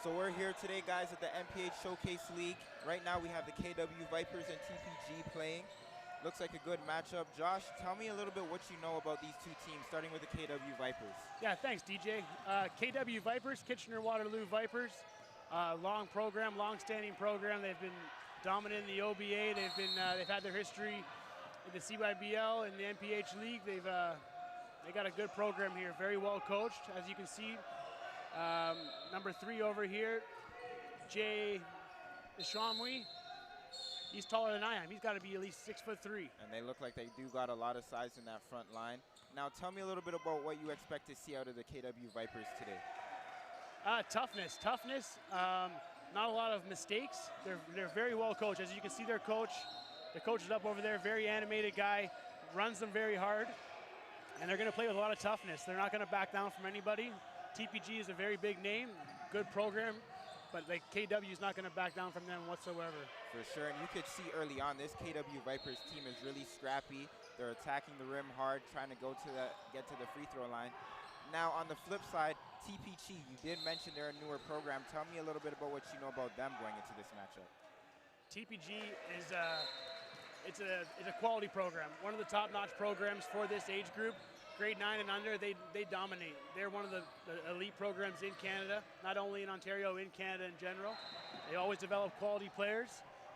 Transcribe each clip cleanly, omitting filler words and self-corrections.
So we're here today, guys, at the NPH Showcase League. Right now we have the KW Vipers and TPG playing. Looks like a good matchup. Josh, tell me a little bit what you know about these two teams, starting with the KW Vipers. Yeah, thanks, DJ. KW Vipers, Kitchener-Waterloo Vipers. Long program, long-standing program. They've been dominant in the OBA. They've had their history in the CYBL and the NPH League. They got a good program here, very well coached, as you can see. Number 3 over here, Jay Deshamwi. He's taller than I am. He's got to be at least 6'3". And they look like they do got a lot of size in that front line. Now tell me a little bit about what you expect to see out of the KW Vipers today. Toughness. Not a lot of mistakes. They're very well coached. As you can see, their coach is up over there, very animated guy, runs them very hard, and they're going to play with a lot of toughness. They're not going to back down from anybody. TPG is a very big name, good program, but like KW is not going to back down from them whatsoever. For sure, and you could see early on this KW Vipers team is really scrappy. They're attacking the rim hard, trying to get to the free throw line. Now on the flip side, TPG, you did mention they're a newer program. Tell me a little bit about what you know about them going into this matchup. TPG is it's a quality program, one of the top-notch programs for this age group. Grade 9 and under, they dominate. They're one of the elite programs in Canada, not only in Ontario, in Canada in general. They always develop quality players,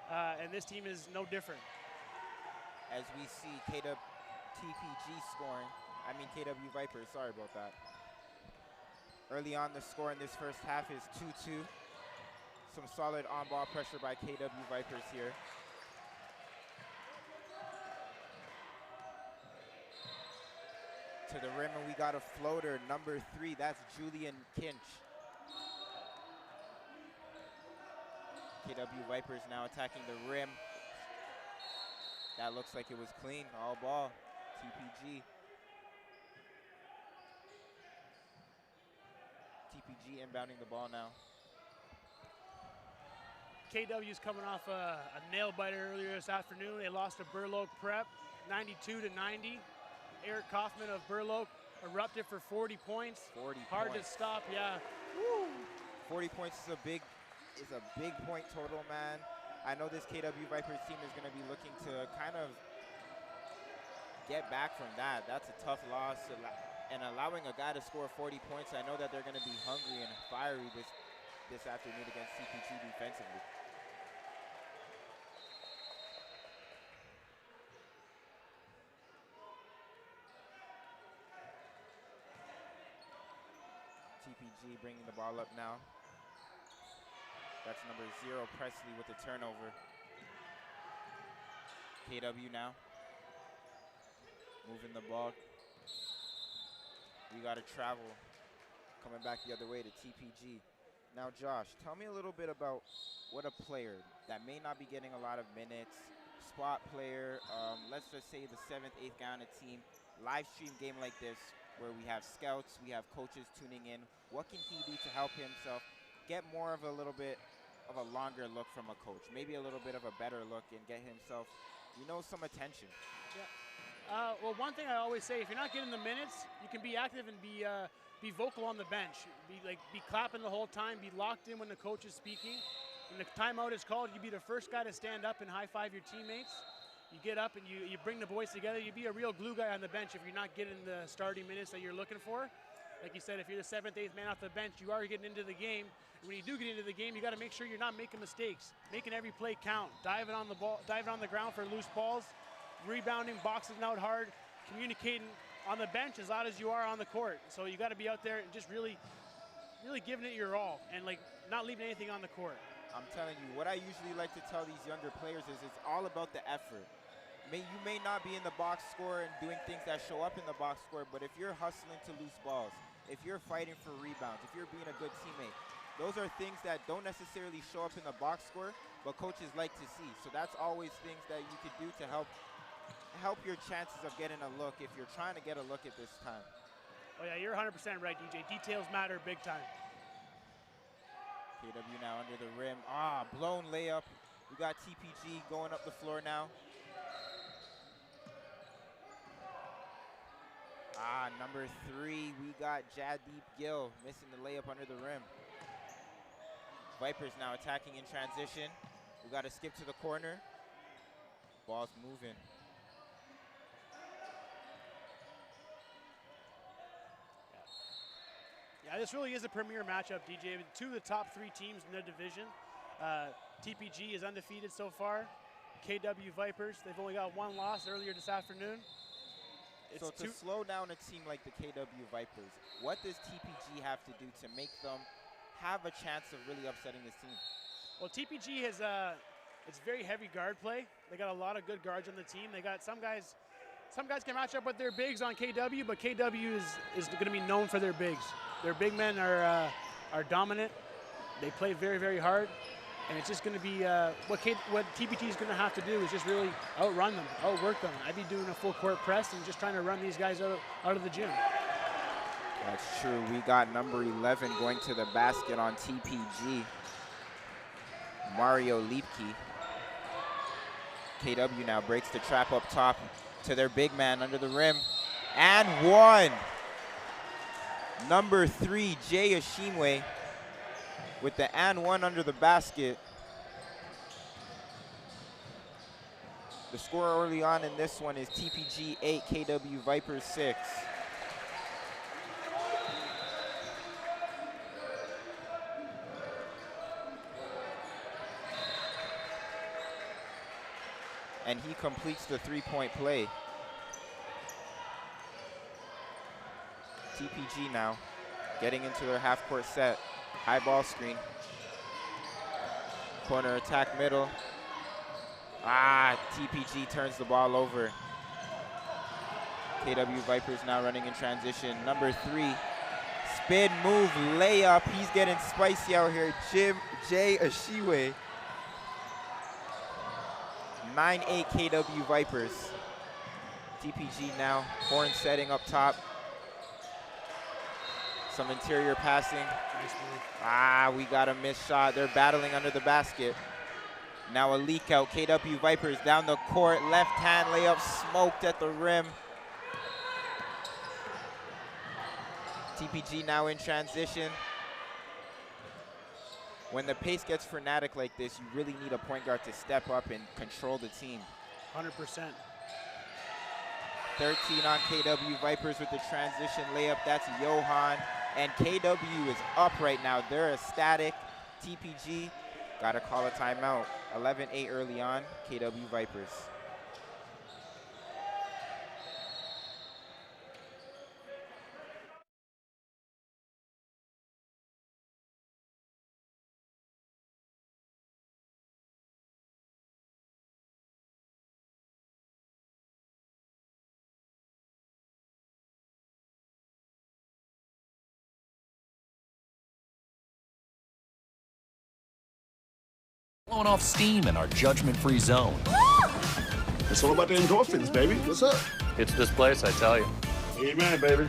and this team is no different. As we see TPG scoring, KW Vipers, sorry about that. Early on, the score in this first half is 2-2. Some solid on-ball pressure by KW Vipers here. To the rim, and we got a floater, number 3, that's Julian Kinch. KW Vipers now attacking the rim. That looks like it was clean, all ball, TPG. TPG inbounding the ball now. KW's coming off a nail biter earlier this afternoon. They lost to Burloak Prep, 92-90. Eric Kaufman of Burloak erupted for 40 points. 40 Hard points. to stop, yeah. Woo. 40 points is a big point total, man. I know this KW Vipers team is going to be looking to kind of get back from that. That's a tough loss. And allowing a guy to score 40 points, I know that they're going to be hungry and fiery this afternoon against TPG defensively. TPG bringing the ball up now. That's number 0, Presley, with the turnover. KW now moving the ball. We got to travel, coming back the other way to TPG. Now, Josh, tell me a little bit about what a player that may not be getting a lot of minutes, spot player, let's just say the 7th, 8th guy on a team, live stream game like this, where we have scouts, we have coaches tuning in. What can he do to help himself get more of a little bit of a longer look from a coach, maybe a little bit of a better look, and get himself, some attention? Yeah. Well, one thing I always say, if you're not getting the minutes, you can be active and be vocal on the bench. Be clapping the whole time, be locked in when the coach is speaking. When the timeout is called, you be the first guy to stand up and high-five your teammates. You get up and you bring the boys together. You be a real glue guy on the bench if you're not getting the starting minutes that you're looking for. Like you said, if you're the 7th, 8th man off the bench, you are getting into the game. And when you do get into the game, you got to make sure you're not making mistakes, making every play count, diving on the ground for loose balls, rebounding, boxing out hard, communicating on the bench as loud as you are on the court. So you got to be out there and just really giving it your all and not leaving anything on the court. I'm telling you, what I usually like to tell these younger players is it's all about the effort. You may not be in the box score and doing things that show up in the box score, but if you're hustling to loose balls, if you're fighting for rebounds, if you're being a good teammate, those are things that don't necessarily show up in the box score, but coaches like to see. So that's always things that you could do to help your chances of getting a look if you're trying to get a look at this time. Oh yeah, you're 100% right, DJ. Details matter big time. KW now under the rim. Blown layup. We got TPG going up the floor now. Number 3, we got Jaddeep Gill missing the layup under the rim. Vipers now attacking in transition. We got to skip to the corner. Ball's moving. Yeah, this really is a premier matchup, DJ. Two of the top 3 teams in their division. TPG is undefeated so far. KW Vipers, they've only got 1 loss earlier this afternoon. So to slow down a team like the KW Vipers, what does TPG have to do to make them have a chance of really upsetting this team? Well, TPG has it's very heavy guard play. They got a lot of good guards on the team. They got some guys can match up with their bigs on KW, but KW is going to be known for their bigs. Their big men are dominant. They play very, very hard, and it's just going to be what TPG is going to have to do is just really outrun them, outwork them. I'd be doing a full court press and just trying to run these guys out of the gym. That's true. We got number 11 going to the basket on TPG. Mario Liepke. KW now breaks the trap up top to their big man under the rim. And 1. Number 3, Jay Ashimwe with the and 1 under the basket. The score early on in this one is TPG 8, KW Vipers 6. And he completes the 3-point play. TPG now getting into their half-court set. High ball screen. Corner attack middle. TPG turns the ball over. KW Vipers now running in transition. Number 3, spin move layup. He's getting spicy out here. Jay Ashiwe. 9-8 KW Vipers. TPG now, horn setting up top. Some interior passing. Nice move. We got a missed shot. They're battling under the basket. Now a leak out. KW Vipers down the court. Left hand layup smoked at the rim. TPG now in transition. When the pace gets frenetic like this, you really need a point guard to step up and control the team. 100%. 13 on KW Vipers with the transition layup. That's Johan. And KW is up right now. They're ecstatic. TPG got to call a timeout. 11-8 early on, KW Vipers. Blowing off steam in our judgment-free zone. It's all about the endorphins, baby. What's up? It's this place, I tell you. Amen, baby.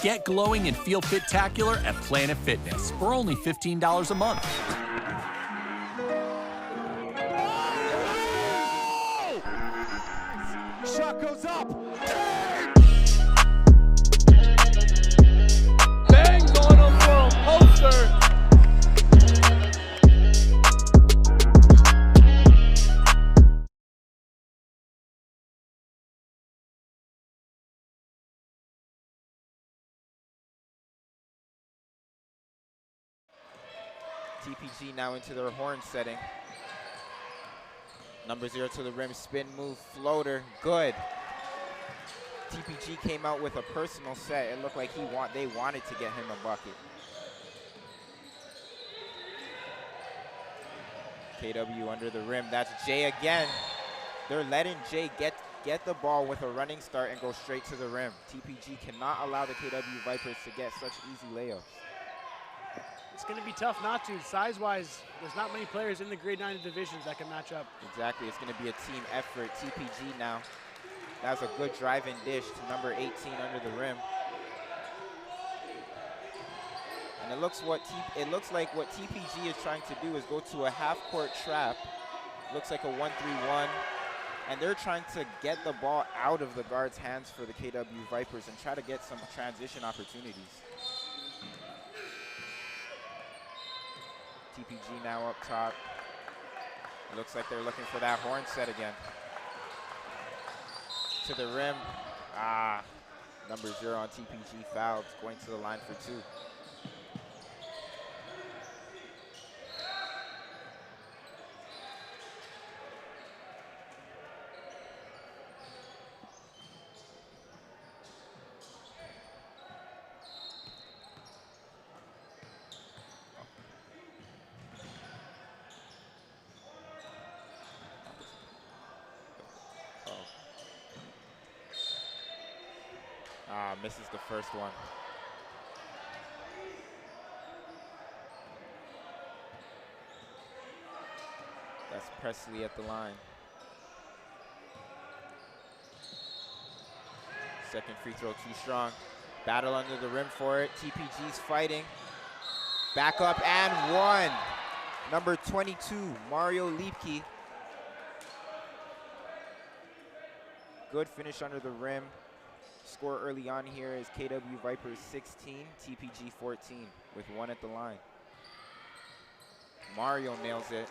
Get glowing and feel fit-tacular at Planet Fitness for only $15 a month. Shot goes up. Bangs on him for a poster. TPG now into their horn setting. Number 0 to the rim, spin move, floater, good. TPG came out with a personal set. It looked like they wanted to get him a bucket. KW under the rim, that's Jay again. They're letting Jay get the ball with a running start and go straight to the rim. TPG cannot allow the KW Vipers to get such easy layups. It's going to be tough not to. Size-wise, there's not many players in the grade 9 divisions that can match up. Exactly, it's going to be a team effort. TPG now. That was a good drive-in dish to number 18 under the rim. And it looks like what TPG is trying to do is go to a half-court trap. Looks like a 1-3-1. And they're trying to get the ball out of the guard's hands for the KW Vipers and try to get some transition opportunities. TPG now up top. It looks like they're looking for that horn set again. To the rim. Number 0 on TPG fouled, going to the line for 2. Misses the first one. That's Presley at the line. Second free throw too strong. Battle under the rim for it. TPG's fighting. Back up and one. Number 22, Mario Liepke. Good finish under the rim. Score early on here is KW Vipers 16, TPG 14 with 1 at the line. Mario nails it.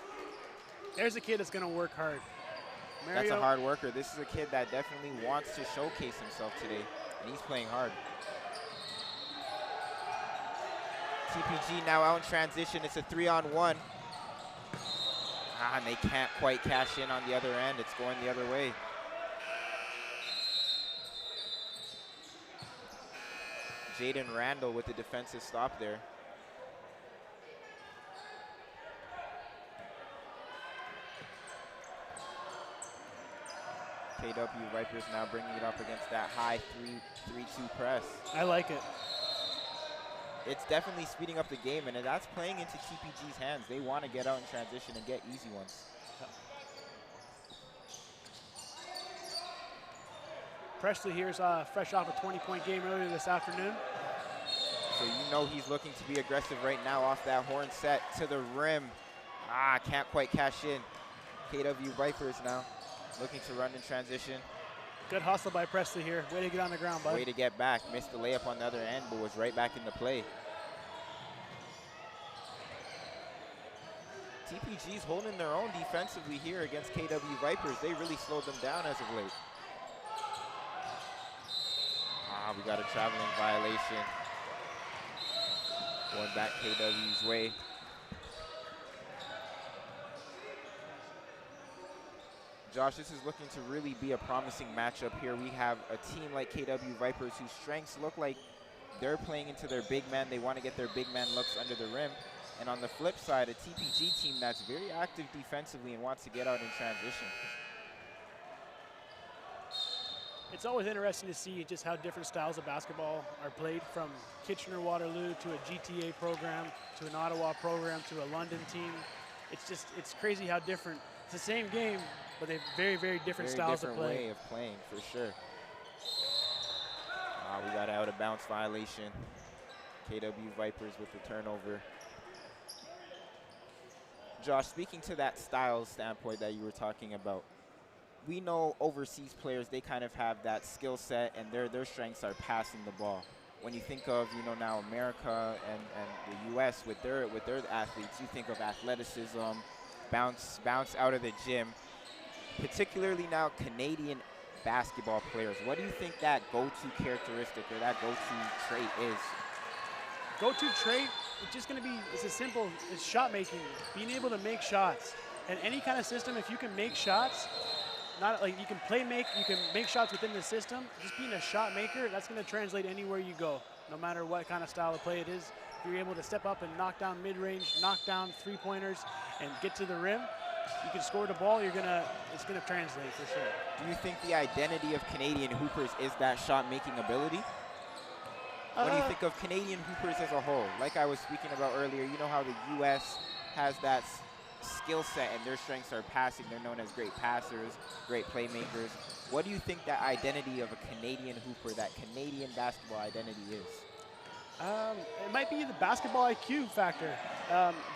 There's a kid that's going to work hard. Mario, that's a hard worker. This is a kid that definitely wants to showcase himself today, and he's playing hard. TPG now out in transition. It's a 3-on-1. And they can't quite cash in on the other end. It's going the other way. Jaden Randall with the defensive stop there. KW Vipers now bringing it up against that high 3-2 press. I like it. It's definitely speeding up the game, and that's playing into TPG's hands. They want to get out in transition and get easy ones. Presley here's fresh off a 20-point game earlier this afternoon. So you know he's looking to be aggressive right now off that horn set to the rim. Can't quite cash in. KW Vipers now looking to run in transition. Good hustle by Presley here. Way to get on the ground, bud. Way to get back. Missed the layup on the other end, but was right back in the play. TPG's holding their own defensively here against KW Vipers. They really slowed them down as of late. We got a traveling violation. Going back KW's way. Josh, this is looking to really be a promising matchup here. We have a team like KW Vipers whose strengths look like they're playing into their big man. They want to get their big man looks under the rim. And on the flip side, a TPG team that's very active defensively and wants to get out in transition. It's always interesting to see just how different styles of basketball are played, from Kitchener-Waterloo to a GTA program, to an Ottawa program, to a London team. It's crazy how different. It's the same game, but they're very, very different styles of play. Way of playing, for sure. We got an out-of-bounds violation. KW Vipers with the turnover. Josh, speaking to that style standpoint that you were talking about, we know overseas players, they kind of have that skill set, and their strengths are passing the ball. When you think of, now America and the U.S. with their athletes, you think of athleticism, bounce out of the gym. Particularly now Canadian basketball players. What do you think that go-to characteristic or that go-to trait is? Go-to trait, it's just going to be, it's as simple as shot making, being able to make shots. And any kind of system, if you can make shots, not like you can you can make shots within the system, just being a shot maker, that's going to translate anywhere you go, no matter what kind of style of play it is. If you're able to step up and knock down mid-range, knock down three-pointers, and get to the rim, you can score the ball, it's gonna translate for sure. Do you think the identity of Canadian hoopers is that shot-making ability? When you think of Canadian hoopers as a whole, like I was speaking about earlier, you know how the U.S. has that skill set and their strengths are passing. They're known as great passers, great playmakers. What do you think that identity of a Canadian hooper, that Canadian basketball identity is? It might be the basketball IQ factor.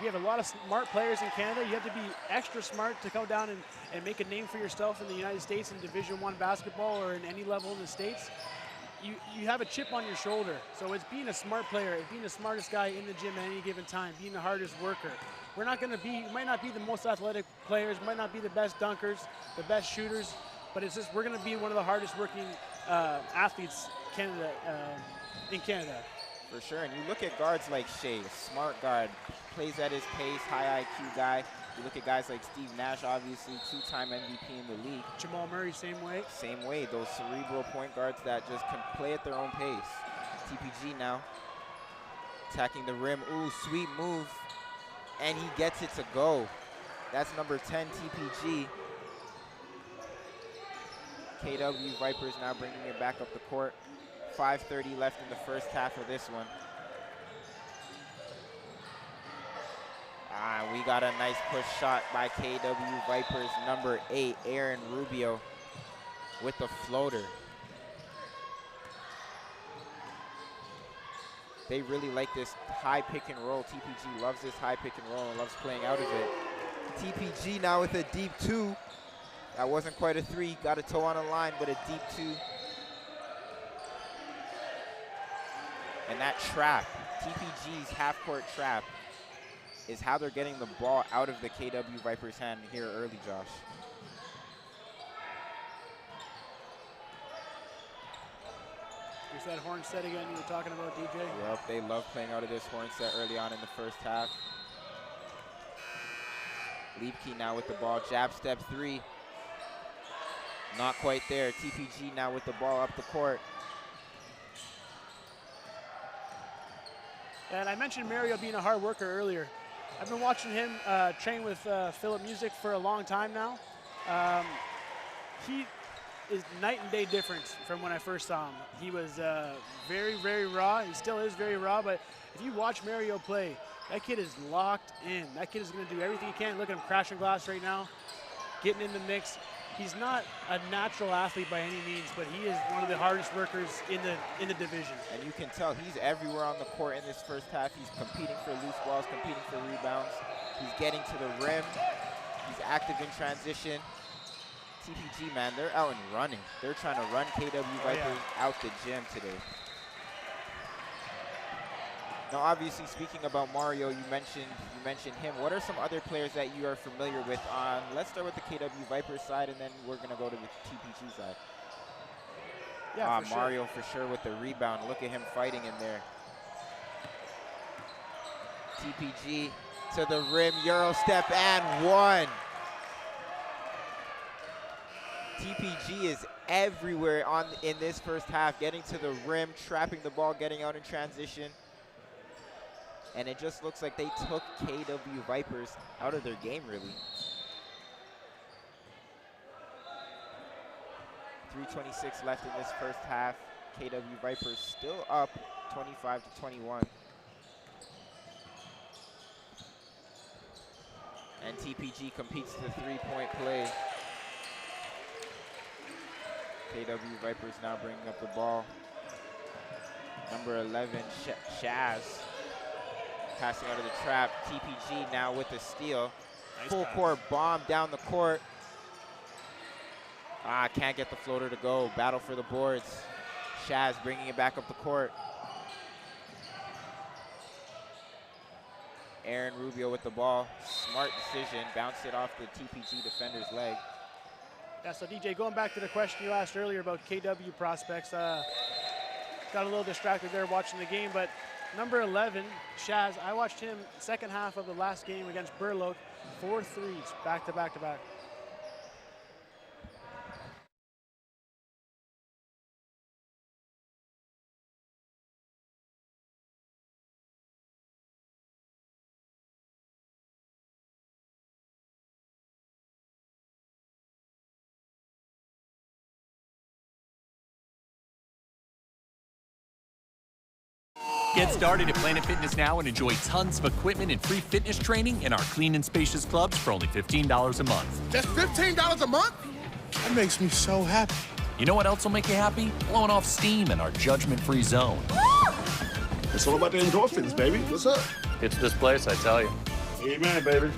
We have a lot of smart players in Canada. You have to be extra smart to come down and make a name for yourself in the United States in Division I basketball or in any level in the States. you have a chip on your shoulder. So it's being a smart player, it's being the smartest guy in the gym at any given time, being the hardest worker. We're not going to be, might not be the most athletic players, might not be the best dunkers, the best shooters, but it's just we're going to be one of the hardest working athletes in Canada. For sure, and you look at guards like Shea, smart guard, plays at his pace, high IQ guy. You look at guys like Steve Nash, obviously two-time MVP in the league. Jamal Murray, same way. Same way, those cerebral point guards that just can play at their own pace. TPG now, attacking the rim. Ooh, sweet move, and he gets it to go. That's number 10, TPG. KW Vipers now bringing it back up the court. 5:30 left in the first half of this one. We got a nice push shot by KW Vipers, number 8, Aaron Rubio, with the floater. They really like this high pick and roll. TPG loves this high pick and roll and loves playing out of it. TPG now with a deep 2. That wasn't quite a 3, got a toe on the line, but a deep 2. And that trap, TPG's half-court trap, is how they're getting the ball out of the KW Vipers' hand here early, Josh. Here's that horn set again you were talking about, DJ. Yep, they love playing out of this horn set early on in the first half. Liebke now with the ball, jab step 3. Not quite there. TPG now with the ball up the court. And I mentioned Mario being a hard worker earlier. I've been watching him train with Philip Music for a long time now. He is night and day difference from when I first saw him. He was very, very raw. He still is very raw, but if you watch Mario play, that kid is locked in. That kid is going to do everything he can. Look at him crashing glass right now, getting in the mix. He's not a natural athlete by any means, but he is one of the hardest workers in the division. And you can tell he's everywhere on the court in this first half. He's competing for loose balls, competing for rebounds. He's getting to the rim. He's active in transition. TPG, man, they're out and running. They're trying to run KW Vipers out the gym today. Now, obviously, speaking about Mario, you mentioned him. What are some other players that you are familiar with? Let's start with the KW Vipers side, and then we're going to go to the TPG side. Yeah, Mario for sure with the rebound. Look at him fighting in there. TPG to the rim, Euro step, and 1. TPG is everywhere in this first half, getting to the rim, trapping the ball, getting out in transition. And it just looks like they took KW Vipers out of their game, really. 3:26 left in this first half. KW Vipers still up 25-21. And TPG competes the three-point play. KW Vipers now bringing up the ball. Number 11, Shaz. Passing out of the trap. TPG now with the steal. Nice Full pass. court bomb down the court. Can't get the floater to go. Battle for the boards. Shaz bringing it back up the court. Aaron Rubio with the ball. Smart decision. Bounced it off the TPG defender's leg. Yeah, so DJ, going back to the question you asked earlier about KW prospects, got a little distracted there watching the game, but number 11, Shaz, I watched him second half of the last game against Burloak, 4 threes, back to back to back. Get started at Planet Fitness now and enjoy tons of equipment and free fitness training in our clean and spacious clubs for only $15 a month. That's $15 a month? That makes me so happy. You know what else will make you happy? Blowing off steam in our judgment-free zone. It's all about the endorphins, baby. What's up? It's this place, I tell you. Amen, baby.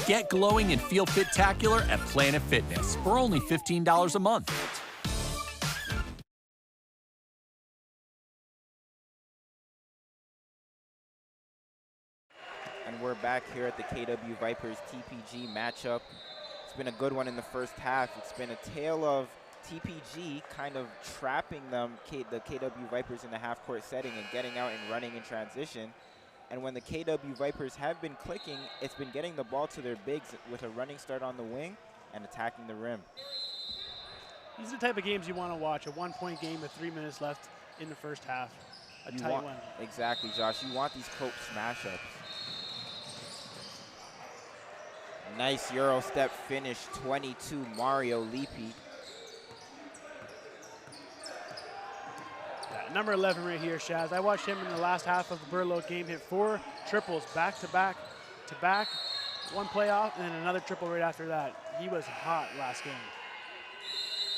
Get glowing and feel fit-tacular at Planet Fitness for only $15 a month. we're back here at the KW Vipers TPG matchup. It's been a good one in the first half. It's been a tale of TPG kind of trapping the KW Vipers in the half-court setting and getting out and running in transition. And when the KW Vipers have been clicking, it's been getting the ball to their bigs with a running start on the wing and attacking the rim. These are the type of games you want to watch, a one-point game with 3 minutes left in the first half. A tight one. Exactly, Josh. You want these close smash-ups. Nice Euro step finish, 22, Mario Lippi. Yeah, number 11 right here, Shaz. I watched him in the last half of the Burlow game hit 4 triples back-to-back, one playoff, and then another triple right after that. He was hot last game.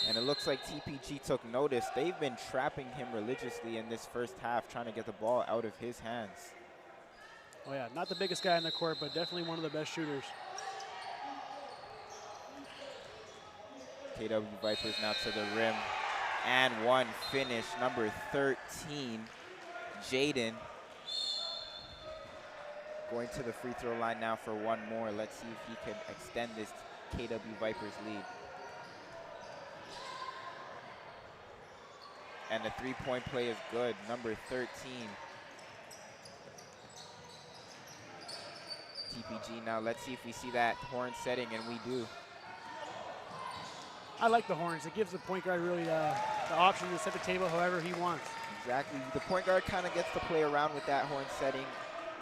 And it looks like TPG took notice. They've been trapping him religiously in this first half, trying to get the ball out of his hands. Oh yeah, not the biggest guy on the court, but definitely one of the best shooters. KW Vipers now to the rim. And one finish, number 13, Jaden. Going to the free throw line now for one more. Let's see if he can extend this KW Vipers lead. And the three-point play is good, number 13. TPG now, let's see if we see that horn setting, and we do. I like the horns. It gives the point guard really the option to set the table however he wants. Exactly. The point guard kind of gets to play around with that horn setting.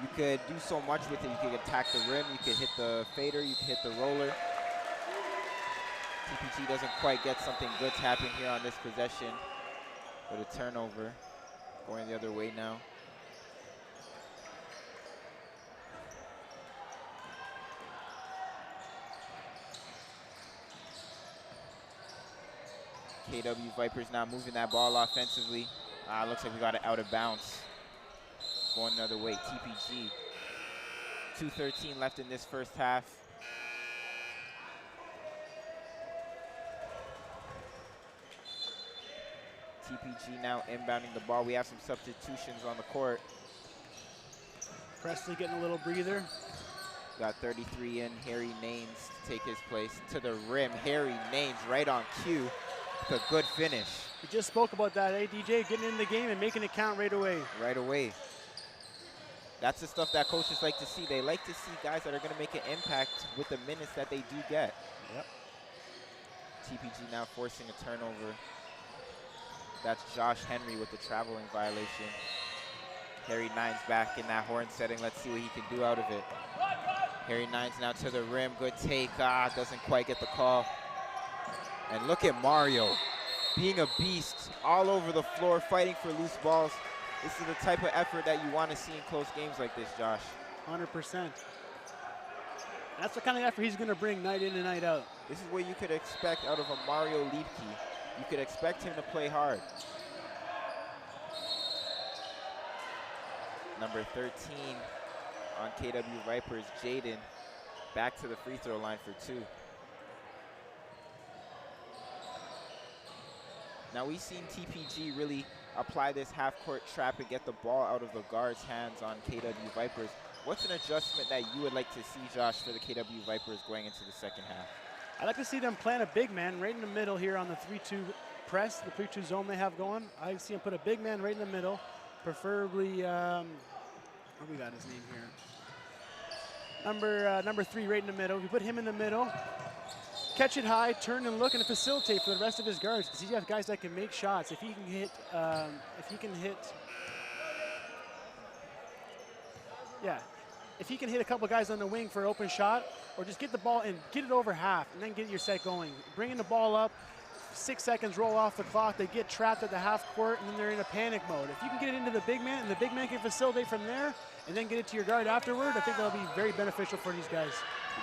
You could do so much with it. You could attack the rim. You could hit the fader. You could hit the roller. TPG doesn't quite get something good to happen here on this possession. With a turnover. Going the other way now. KW Vipers now moving that ball offensively. Looks like we got it out of bounds. Going another way, TPG. 2:13 left in this first half. TPG now inbounding the ball. We have some substitutions on the court. Presley getting a little breather. Got 33 in, Harry Names to take his place. To the rim, Harry Names right on cue. With a good finish. We just spoke about that, eh, DJ? Getting in the game and making it count right away. Right away. That's the stuff that coaches like to see. They like to see guys that are going to make an impact with the minutes that they do get. Yep. TPG now forcing a turnover. That's Josh Henry with the traveling violation. Harry Nines back in that horn setting. Let's see what he can do out of it. Harry Nines now to the rim. Good take. Doesn't quite get the call. And look at Mario being a beast all over the floor, fighting for loose balls. This is the type of effort that you want to see in close games like this, Josh. 100%. That's the kind of effort he's going to bring night in and night out. This is what you could expect out of a Mario Lipki. You could expect him to play hard. Number 13 on KW Vipers, Jaden, back to the free throw line for 2. Now we've seen TPG really apply this half-court trap and get the ball out of the guard's hands on KW Vipers. What's an adjustment that you would like to see, Josh, for the KW Vipers going into the second half? I'd like to see them plant a big man right in the middle here on the 3-2 press, the 3-2 zone they have going. I see them put a big man right in the middle, preferably, what we got his name here? Number 3 right in the middle. If you put him in the middle, catch it high, turn and look, and facilitate for the rest of his guards. Because you have guys that can make shots. If he can hit a couple guys on the wing for an open shot, or just get the ball and get it over half, and then get your set going. Bringing the ball up, 6 seconds roll off the clock. They get trapped at the half court, and then they're in a panic mode. If you can get it into the big man, and the big man can facilitate from there, and then get it to your guard afterward, I think that'll be very beneficial for these guys.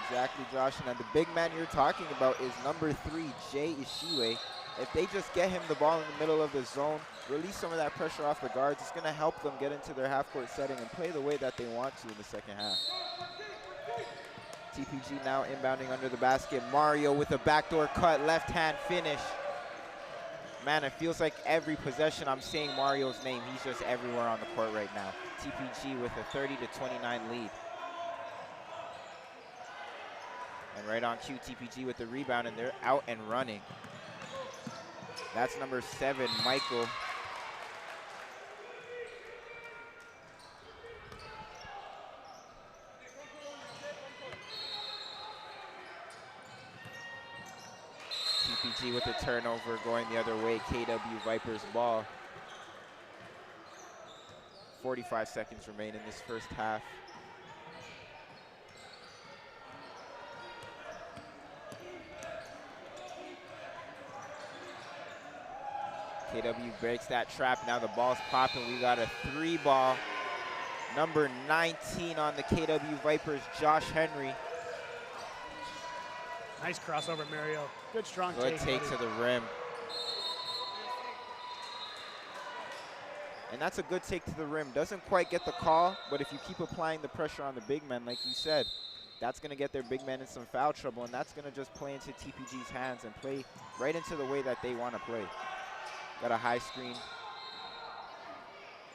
Exactly, Josh. And the big man you're talking about is number 3, Jay Ishiwe. If they just get him the ball in the middle of the zone, release some of that pressure off the guards, it's going to help them get into their half-court setting and play the way that they want to in the second half. TPG now inbounding under the basket. Mario with a backdoor cut, left-hand finish. Man, it feels like every possession I'm saying Mario's name. He's just everywhere on the court right now. TPG with a 30-29 lead. And right on cue, TPG with the rebound, and they're out and running. That's number 7, Michael. TPG with the turnover going the other way. KW Vipers ball. 45 seconds remain in this first half. KW breaks that trap. Now the ball's popping. We got a 3-ball. Number 19 on the KW Vipers, Josh Henry. Nice crossover, Mario. Good strong Good take buddy. to the rim. And that's a good take to the rim. Doesn't quite get the call, but if you keep applying the pressure on the big men, like you said, that's going to get their big men in some foul trouble, and that's going to just play into TPG's hands and play right into the way that they want to play. Got a high screen.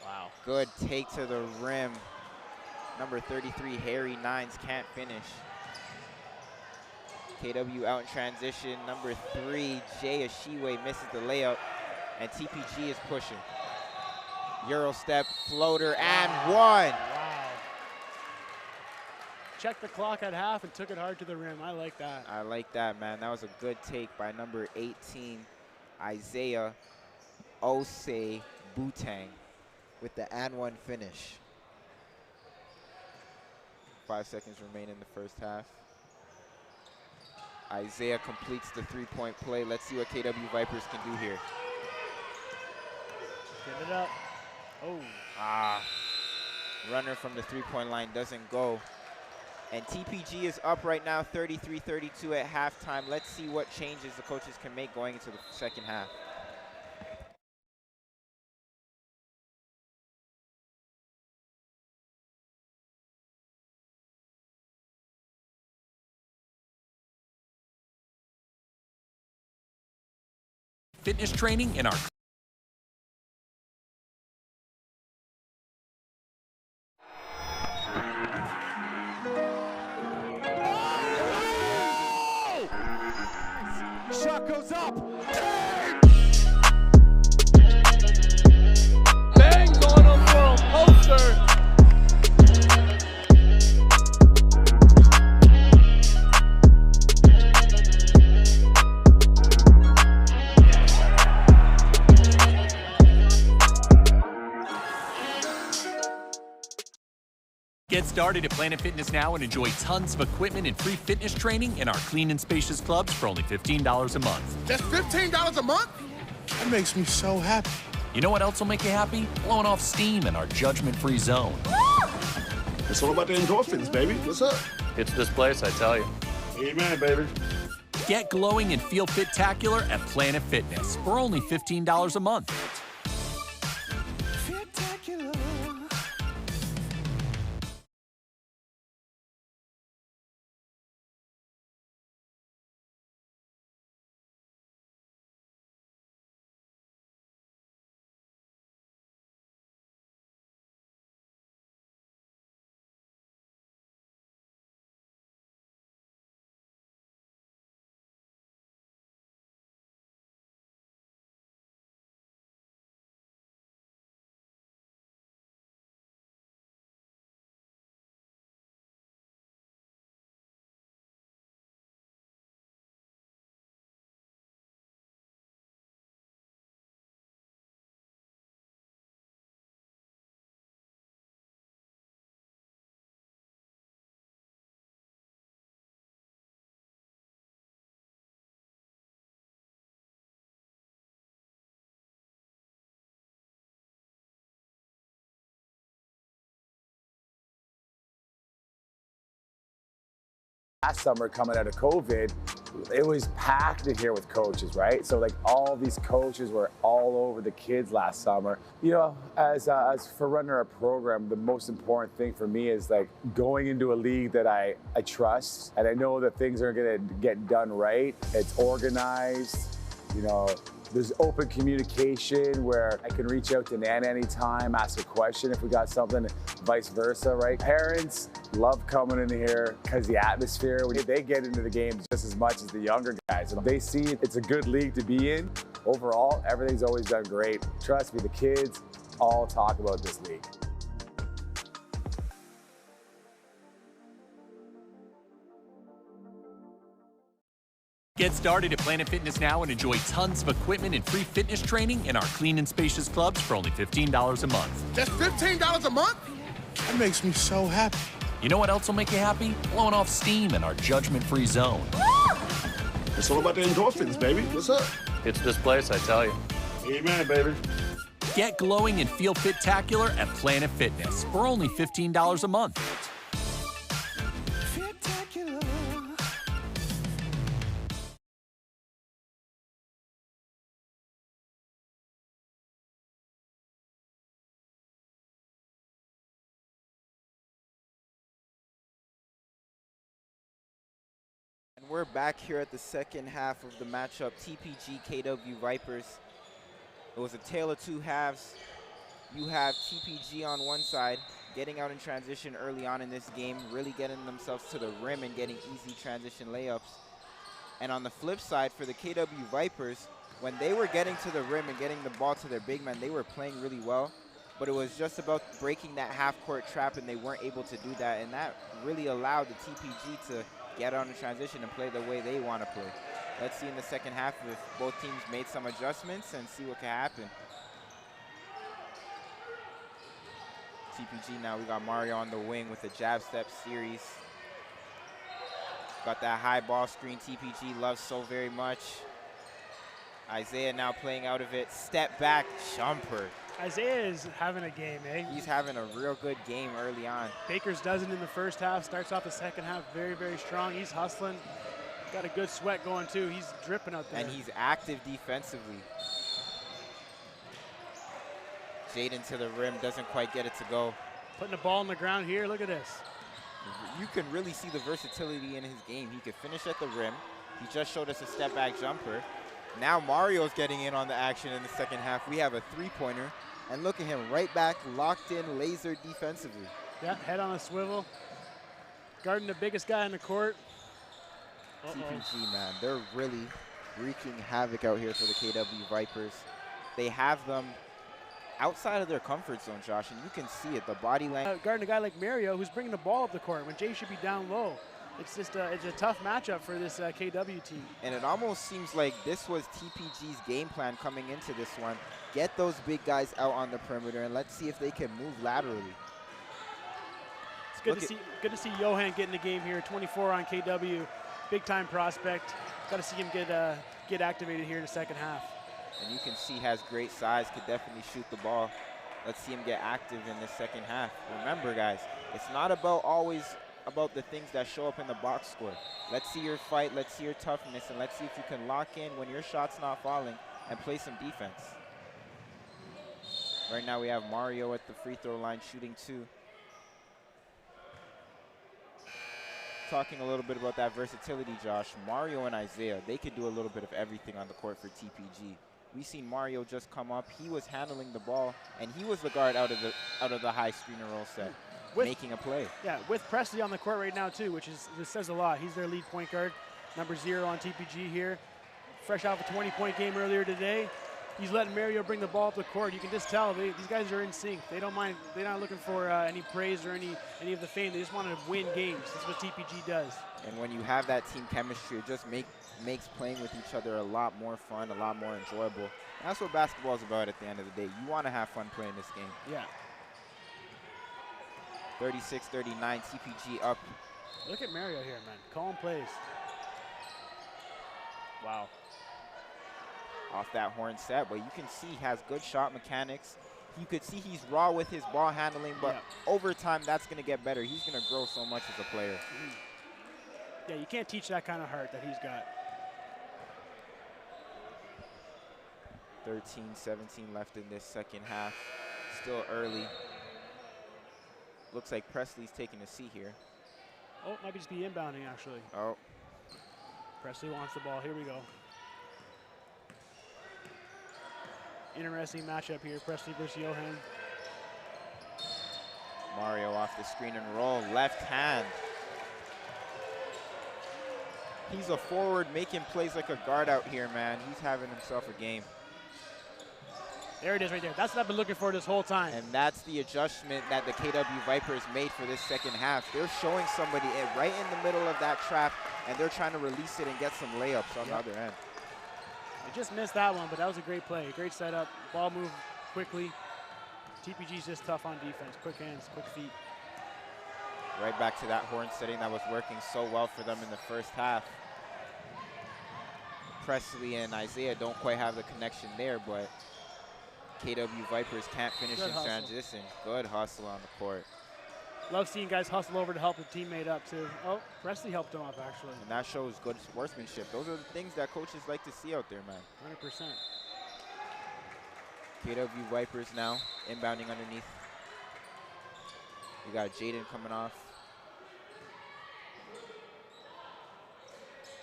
Wow. Good take to the rim. Number 33, Harry Nines, can't finish. KW out in transition. Number 3, Jay Ashiwe misses the layup, and TPG is pushing. Euro step, floater, and one. Wow. Checked the clock at half and took it hard to the rim. I like that. I like that, man. That was a good take by number 18, Isaiah Osei Butang, with the and one finish. 5 seconds remain in the first half. Isaiah completes the 3-point play. Let's see what KW Vipers can do here. Give it up. Oh. Runner from the 3-point line doesn't go. And TPG is up right now, 33-32 at halftime. Let's see what changes the coaches can make going into the second half. Fitness training in our Shot goes up. Bangs on him for a poster. Get started at Planet Fitness now and enjoy tons of equipment and free fitness training in our clean and spacious clubs for only $15 a month. That's $15 a month? That makes me so happy. You know what else will make you happy? Blowing off steam in our judgment-free zone. It's all about the endorphins, baby. What's up? It's this place, I tell you. Amen, baby. Get glowing and feel fit-tacular at Planet Fitness for only $15 a month. Last summer, coming out of COVID, it was packed in here with coaches, right? So like all these coaches were all over the kids last summer. You know, as for running a program, the most important thing for me is like going into a league that I trust, and I know that things are gonna get done right. It's organized, you know, There's open communication where I can reach out to Nan anytime, ask a question if we got something, vice versa, right? Parents love coming in here because the atmosphere, they get into the game just as much as the younger guys. And they see it's a good league to be in. Overall, everything's always done great. Trust me, the kids all talk about this league. Get started at Planet Fitness now and enjoy tons of equipment and free fitness training in our clean and spacious clubs for only $15 a month. That's $15 a month? That makes me so happy. You know what else will make you happy? Blowing off steam in our judgment-free zone. It's all about the endorphins, baby. What's up? It's this place, I tell you. Amen, baby. Get glowing and feel fit-tacular at Planet Fitness for only $15 a month. And we're back here at the second half of the matchup, TPG KW Vipers. It was a tale of two halves. You have TPG on one side, getting out in transition early on in this game, really getting themselves to the rim and getting easy transition layups. And on the flip side, for the KW Vipers, when they were getting to the rim and getting the ball to their big men, they were playing really well. But it was just about breaking that half-court trap, and they weren't able to do that. And that really allowed the TPG to get on the transition and play the way they want to play. Let's see in the second half if both teams made some adjustments and see what can happen. TPG now, we got Mario on the wing with the jab step series. Got that high ball screen TPG loves so very much. Isaiah now playing out of it. Step back jumper. Isaiah is having a game, eh? He's having a real good game early on. Baker's doesn't in the first half, starts off the second half very, very strong. He's hustling. Got a good sweat going too. He's dripping out there. And he's active defensively. Jaden to the rim, doesn't quite get it to go. Putting the ball on the ground here, look at this. You can really see the versatility in his game. He could finish at the rim. He just showed us a step back jumper. Now Mario's getting in on the action in the second half. We have a three-pointer. And look at him, right back, locked in, laser defensively. Yeah, head on a swivel. Guarding the biggest guy on the court. TPG, man, they're really wreaking havoc out here for the KW Vipers. They have them outside of their comfort zone, Josh, and you can see it, the body language. Guarding a guy like Mario who's bringing the ball up the court when Jay should be down low. It's just it's a tough matchup for this KW team. And it almost seems like this was TPG's game plan coming into this one. Get those big guys out on the perimeter, and let's see if they can move laterally. It's good to see Johan get in the game here. 24 on KW, big time prospect. Got to see him get activated here in the second half. And you can see he has great size, could definitely shoot the ball. Let's see him get active in the second half. Remember, guys, it's not always about the things that show up in the box score. Let's see your fight, let's see your toughness, and let's see if you can lock in when your shot's not falling and play some defense. Right now we have Mario at the free throw line shooting 2. Talking a little bit about that versatility, Josh. Mario and Isaiah, they could do a little bit of everything on the court for TPG. We seen Mario just come up. He was handling the ball, and he was the guard out of the high screener roll set, making a play. Yeah, with Presley on the court right now too, this says a lot. He's their lead point guard, number 0 on TPG here. Fresh off a 20-point game earlier today. He's letting Mario bring the ball up the court. You can just tell these guys are in sync. They don't mind. They're not looking for any praise or any of the fame. They just want to win games. That's what TPG does. And when you have that team chemistry, it just makes playing with each other a lot more fun, a lot more enjoyable. And that's what basketball is about at the end of the day. You want to have fun playing this game. Yeah. 36-39, TPG up. Look at Mario here, man. Calm plays. Wow. Off that horn set, but you can see he has good shot mechanics. You could see he's raw with his ball handling, but over time that's going to get better. He's going to grow so much as a player. Yeah, you can't teach that kind of heart that he's got. 13-17 left in this second half. Still early. Looks like Presley's taking a seat here. Oh, might just be inbounding actually. Oh. Presley wants the ball. Here we go. Interesting matchup here, Presley versus Johan. Mario off the screen and roll, left hand. He's a forward making plays like a guard out here, man. He's having himself a game. There it is right there. That's what I've been looking for this whole time. And that's the adjustment that the KW Vipers made for this second half. They're showing somebody right in the middle of that trap, and they're trying to release it and get some layups on the other end. They just missed that one, but that was a great play. Great setup. Ball moved quickly. TPG's just tough on defense. Quick hands, quick feet. Right back to that horn setting that was working so well for them in the first half. Presley and Isaiah don't quite have the connection there, but KW Vipers can't finish in transition. Good hustle on the court. Love seeing guys hustle over to help a teammate up too. Oh, Presley helped him up actually. And that shows good sportsmanship. Those are the things that coaches like to see out there, man. 100%. KW Vipers now inbounding underneath. We got Jaden coming off.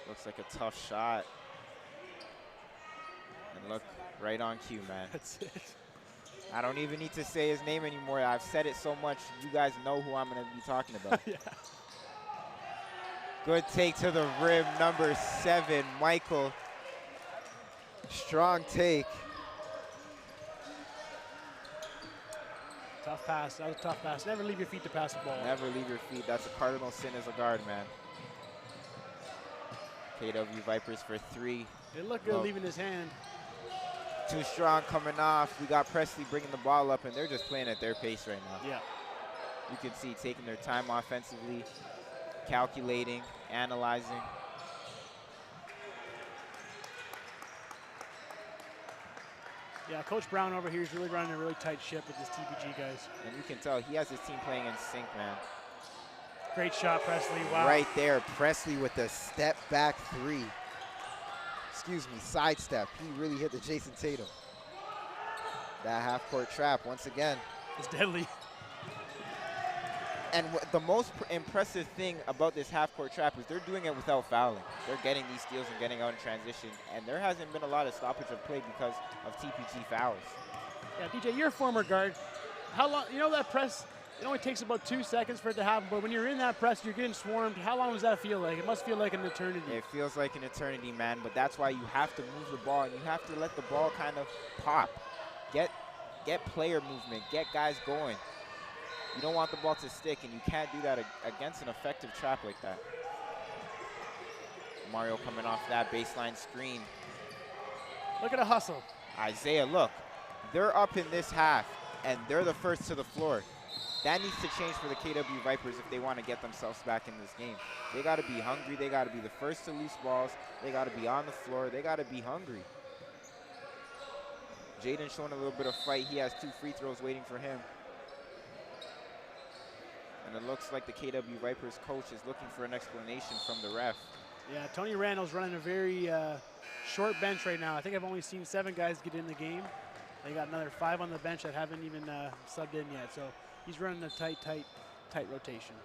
Looks like a tough shot. And look, right on cue, man. That's it. I don't even need to say his name anymore. I've said it so much, you guys know who I'm going to be talking about. Yeah. Good take to the rim, number 7, Michael. Strong take. Tough pass. That was a tough pass. Never leave your feet to pass the ball. Never leave your feet. That's a cardinal sin as a guard, man. KW Vipers for 3. It looked good leaving his hand. Too strong coming off. We got Presley bringing the ball up, and they're just playing at their pace right now. Yeah. You can see taking their time offensively, calculating, analyzing. Yeah, Coach Brown over here is really running a really tight ship with his TPG guys. And you can tell he has his team playing in sync, man. Great shot, Presley. Wow. Right there, Presley with the step back 3. Excuse me, sidestep. He really hit the Jason Tatum. That half-court trap, once again. It's deadly. And the most impressive thing about this half-court trap is they're doing it without fouling. They're getting these steals and getting out in transition. And there hasn't been a lot of stoppage of play because of TPG fouls. Yeah, DJ, you're a former guard. How long, you know that press, it only takes about 2 seconds for it to happen, but when you're in that press, you're getting swarmed. How long does that feel like? It must feel like an eternity. It feels like an eternity, man, but that's why you have to move the ball, and you have to let the ball kind of pop. Get player movement, get guys going. You don't want the ball to stick, and you can't do that against an effective trap like that. Mario coming off that baseline screen. Look at the hustle. Isaiah, look, they're up in this half, and they're the first to the floor. That needs to change for the KW Vipers if they want to get themselves back in this game. They got to be hungry. They got to be the first to loose balls. They got to be on the floor. They got to be hungry. Jaden showing a little bit of fight. He has 2 free throws waiting for him. And it looks like the KW Vipers coach is looking for an explanation from the ref. Yeah, Tony Randall's running a very short bench right now. I think I've only seen 7 guys get in the game. They got another 5 on the bench that haven't even subbed in yet. So he's running a tight rotation.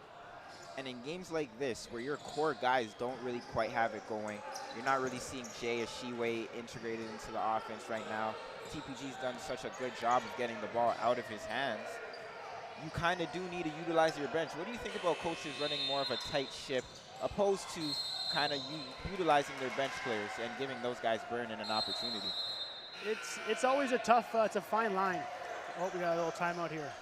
And in games like this, where your core guys don't really quite have it going, you're not really seeing Jay Ashiwe integrated into the offense right now. TPG's done such a good job of getting the ball out of his hands. You kind of do need to utilize your bench. What do you think about coaches running more of a tight ship opposed to kind of utilizing their bench players and giving those guys burn in an opportunity? It's always a tough, it's a fine line. Oh, we got a little timeout here.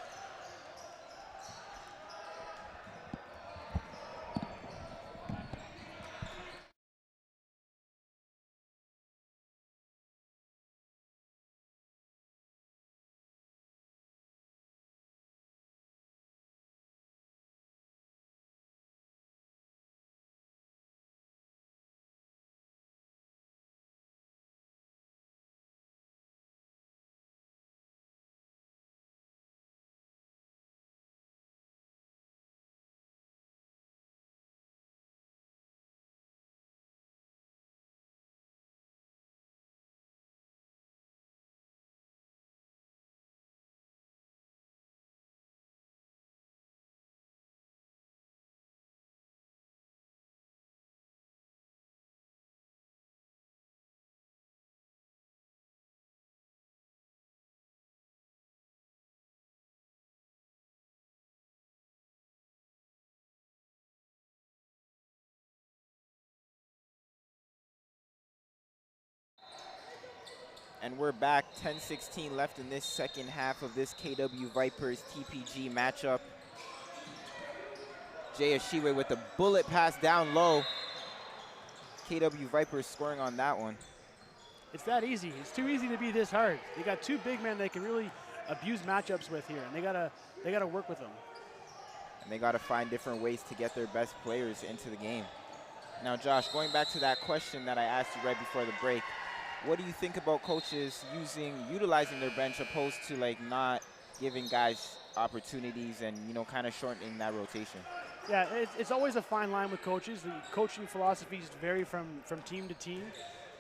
And we're back, 10-16 left in this second half of this KW Vipers TPG matchup. Jay Ashiwe with the bullet pass down low. KW Vipers scoring on that one. It's that easy. It's too easy to be this hard. They got two big men they can really abuse matchups with here, and they gotta work with them. And they gotta find different ways to get their best players into the game. Now, Josh, going back to that question that I asked you right before the break, what do you think about coaches utilizing their bench opposed to like not giving guys opportunities and, you know, kind of shortening that rotation? Yeah, it's always a fine line with coaches. The coaching philosophies vary from team to team,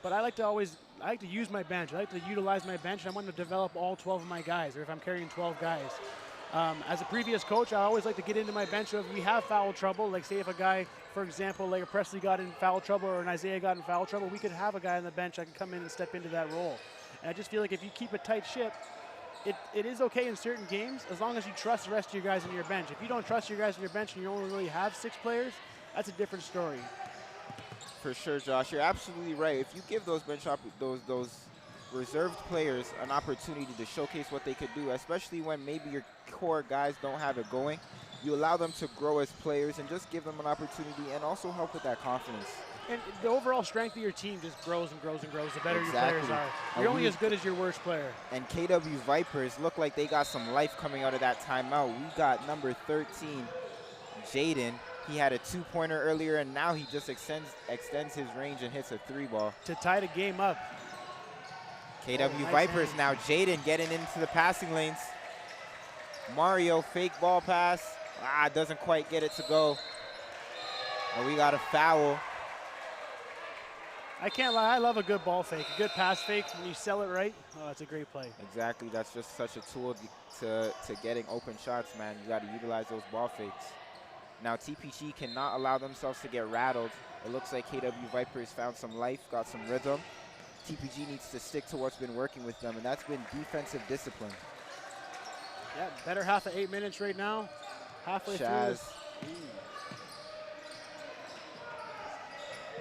but I like to use my bench. I like to utilize my bench, and I want to develop all 12 of my guys, or if I'm carrying 12 guys. As a previous coach, I always like to get into my bench if we have foul trouble. Like say if a guy, for example, like a Presley got in foul trouble or an Isaiah got in foul trouble, we could have a guy on the bench that can come in and step into that role. And I just feel like if you keep a tight ship, it is okay in certain games as long as you trust the rest of your guys on your bench. If you don't trust your guys on your bench and you only really have 6 players, that's a different story. For sure, Josh, you're absolutely right. If you give those those reserved players an opportunity to showcase what they could do, especially when maybe your core guys don't have it going, you allow them to grow as players and just give them an opportunity and also help with that confidence. And the overall strength of your team just grows and grows and grows the better Exactly. your players are. You're only as good as your worst player. And KW Vipers look like they got some life coming out of that timeout. We got number 13, Jaden. He had a 2-pointer earlier, and now he just extends his range and hits a 3-ball. To tie the game up. KW nice Vipers hand. now, Jaden getting into the passing lanes. Mario, fake ball pass. Doesn't quite get it to go. And we got a foul. I can't lie, I love a good ball fake, a good pass fake. When you sell it right, oh, it's a great play. Exactly, that's just such a tool to getting open shots, man. You got to utilize those ball fakes. Now TPG cannot allow themselves to get rattled. It looks like KW Vipers found some life, got some rhythm. TPG needs to stick to what's been working with them, and that's been defensive discipline. Yeah, better half of 8 minutes right now. Halfway Chaz. through.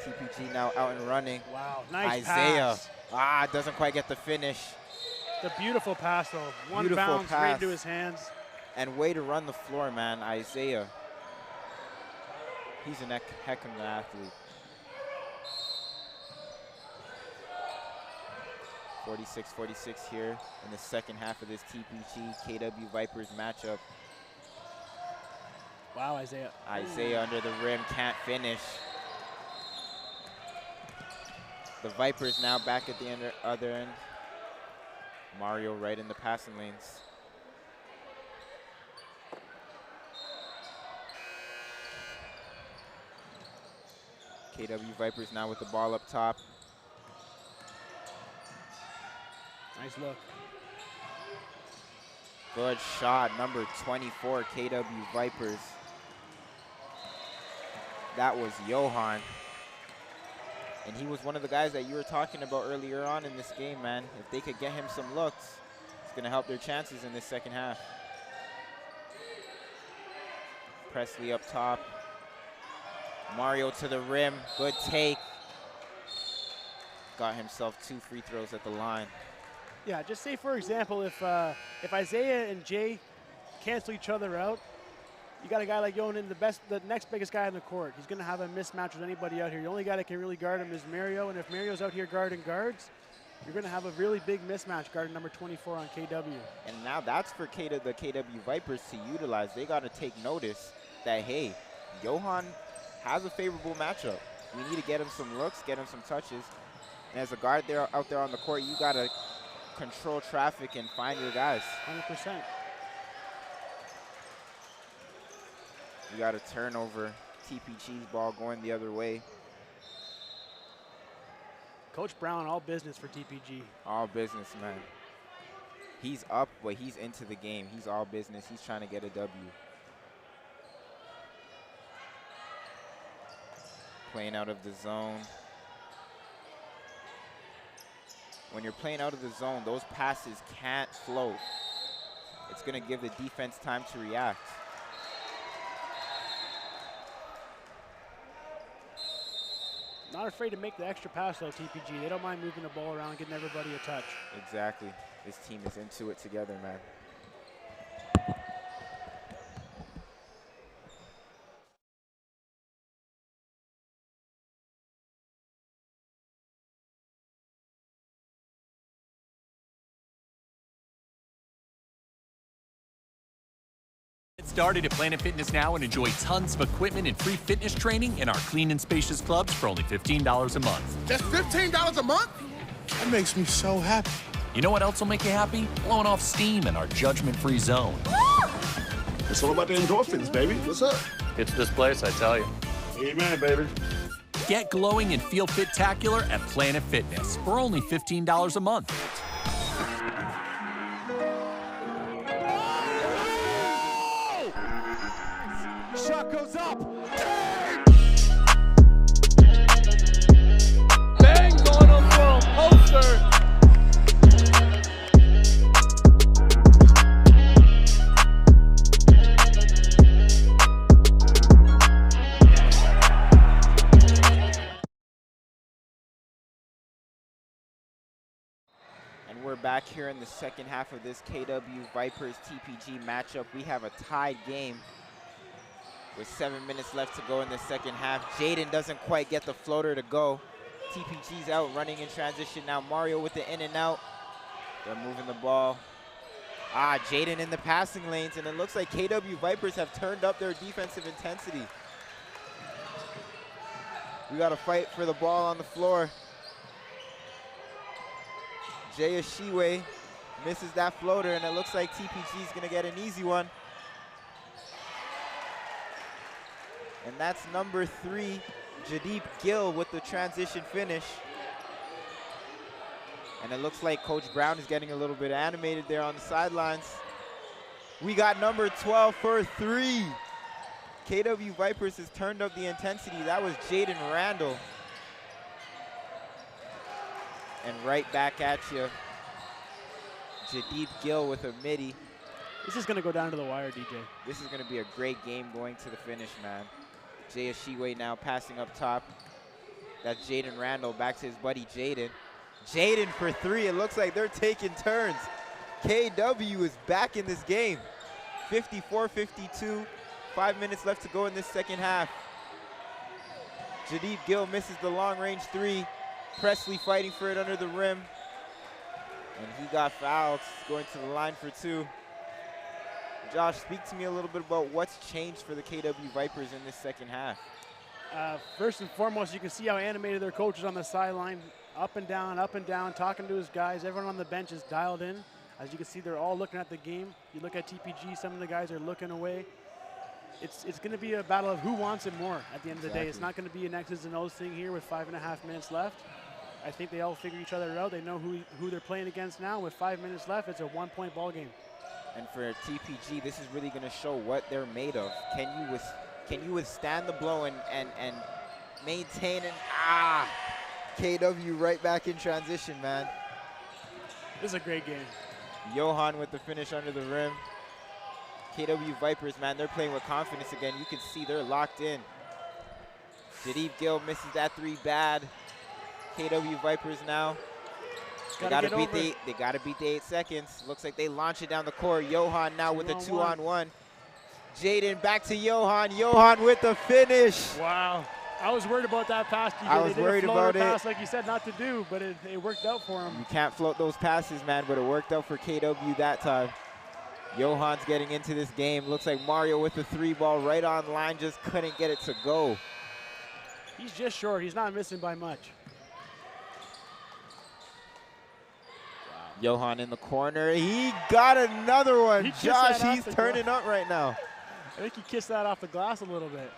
TPG now out and running. Wow, nice Isaiah. pass. Doesn't quite get the finish. The beautiful pass though. One Beautiful bounce right pass. into his hands. And way to run the floor, man, Isaiah. He's a heck of an athlete. 46-46 here in the second half of this TPG KW Vipers matchup. Wow, Isaiah. Isaiah under the rim, can't finish. The Vipers now back at the other end. Mario right in the passing lanes. KW Vipers now with the ball up top. Nice look. Good shot, number 24, KW Vipers. That was Johan. And he was one of the guys that you were talking about earlier on in this game, man. If they could get him some looks, it's going to help their chances in this second half. Presley up top. Mario to the rim, good take. Got himself 2 free throws at the line. Yeah, just say for example, if Isaiah and Jay cancel each other out, you got a guy like Johan, the next biggest guy on the court. He's going to have a mismatch with anybody out here. The only guy that can really guard him is Mario, and if Mario's out here guarding guards, you're going to have a really big mismatch guarding number 24 on KW. And now that's for the KW Vipers to utilize. They got to take notice that, hey, Johan has a favorable matchup. We need to get him some looks, get him some touches. And as a guard out there on the court, you got to control traffic and find your guys. 100%. You got a turnover. TPG's ball going the other way. Coach Brown, all business for TPG. All business, man. He's up, but he's into the game. He's all business. He's trying to get a W. Playing out of the zone. When you're playing out of the zone, those passes can't float. It's going to give the defense time to react. Not afraid to make the extra pass though, TPG. They don't mind moving the ball around, getting everybody a touch. Exactly. This team is into it together, man. Get started at Planet Fitness now and enjoy tons of equipment and free fitness training in our clean and spacious clubs for only $15 a month. That's $15 a month? That makes me so happy. You know what else will make you happy? Blowing off steam in our judgment-free zone. It's all about the endorphins, baby. What's up? It's this place, I tell you. Amen, baby. Get glowing and feel fit-tacular at Planet Fitness for only $15 a month. Shot goes up. Bang on him for a poster. And we're back here in the second half of this KW Vipers TPG matchup. We have a tied game with 7 minutes left to go in the second half. Jaden doesn't quite get the floater to go. TPG's out running in transition now. Mario with the in and out. They're moving the ball. Jaden in the passing lanes, and it looks like KW Vipers have turned up their defensive intensity. We got to fight for the ball on the floor. Jay Ashiwe misses that floater, and it looks like TPG is going to get an easy one. And that's number 3, Jadeep Gill with the transition finish. And it looks like Coach Brown is getting a little bit animated there on the sidelines. We got number 12 for 3. KW Vipers has turned up the intensity. That was Jaden Randall. And right back at you, Jadeep Gill with a midi. This is going to go down to the wire, DJ. This is going to be a great game going to the finish, man. Jay Ashiwe now passing up top. That's Jaden Randall back to his buddy Jaden. Jaden for 3. It looks like they're taking turns. KW is back in this game. 54-52. 5 minutes left to go in this second half. Jadeep Gill misses the long-range 3. Presley fighting for it under the rim. And he got fouled, going to the line for 2. Josh, speak to me a little bit about what's changed for the KW Vipers in this second half. First and foremost, you can see how animated their coach is on the sideline, up and down, talking to his guys. Everyone on the bench is dialed in. As you can see, they're all looking at the game. You look at TPG, some of the guys are looking away. It's going to be a battle of who wants it more at the end of the day. It's not going to be an X's and O's thing here with 5.5 minutes left. I think they all figure each other out. They know who they're playing against now. With 5 minutes left, it's a 1-point ball game. And for TPG, this is really going to show what they're made of. Can you withstand the blow and maintain an KW right back in transition, man. This is a great game. Johan with the finish under the rim. KW Vipers, man, they're playing with confidence again. You can see they're locked in. Jadeep Gill misses that 3 bad. KW Vipers now. They gotta beat the 8 seconds. Looks like they launch it down the court. Johan now with a 2-on-1. Jaden back to Johan. Johan with the finish. Wow. I was worried about that pass. I was worried about it. Pass, like you said, not to do, but it worked out for him. You can't float those passes, man, but it worked out for KW that time. Johan's getting into this game. Looks like Mario with the 3 ball right on line, just couldn't get it to go. He's just short. He's not missing by much. Johan in the corner. He got another one. Josh, he's turning up right now. I think he kissed that off the glass a little bit.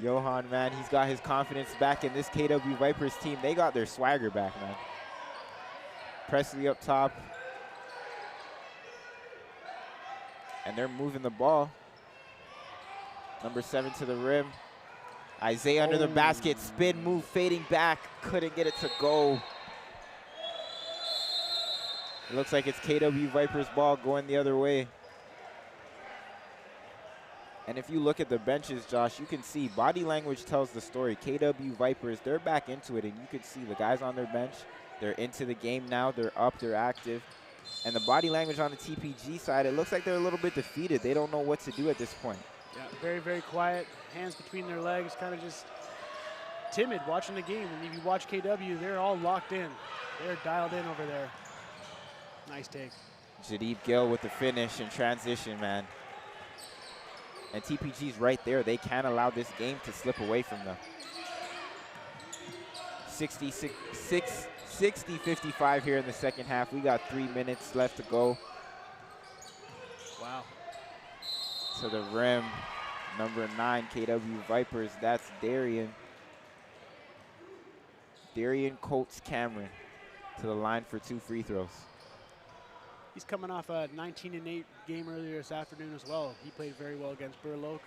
Johan, man, he's got his confidence back in this KW Vipers team. They got their swagger back, man. Presley up top. And they're moving the ball. Number 7 to the rim. Isaiah under the basket. Spin move, fading back. Couldn't get it to go. It looks like it's KW Vipers ball going the other way. And if you look at the benches, Josh, you can see body language tells the story. KW Vipers, they're back into it, and you can see the guys on their bench, they're into the game now, they're up, they're active. And the body language on the TPG side, it looks like they're a little bit defeated. They don't know what to do at this point. Yeah, very, very quiet, hands between their legs, kind of just timid watching the game. And if you watch KW, they're all locked in. They're dialed in over there. Nice take. Jadid Gill with the finish and transition, man. And TPG's right there. They can't allow this game to slip away from them. 60-55 here in the second half. We got 3 minutes left to go. Wow. To the rim, number 9, KW Vipers. That's Darian. Darian Coates Cameron to the line for 2 free throws. He's coming off a 19-8 game earlier this afternoon as well. He played very well against Burloak.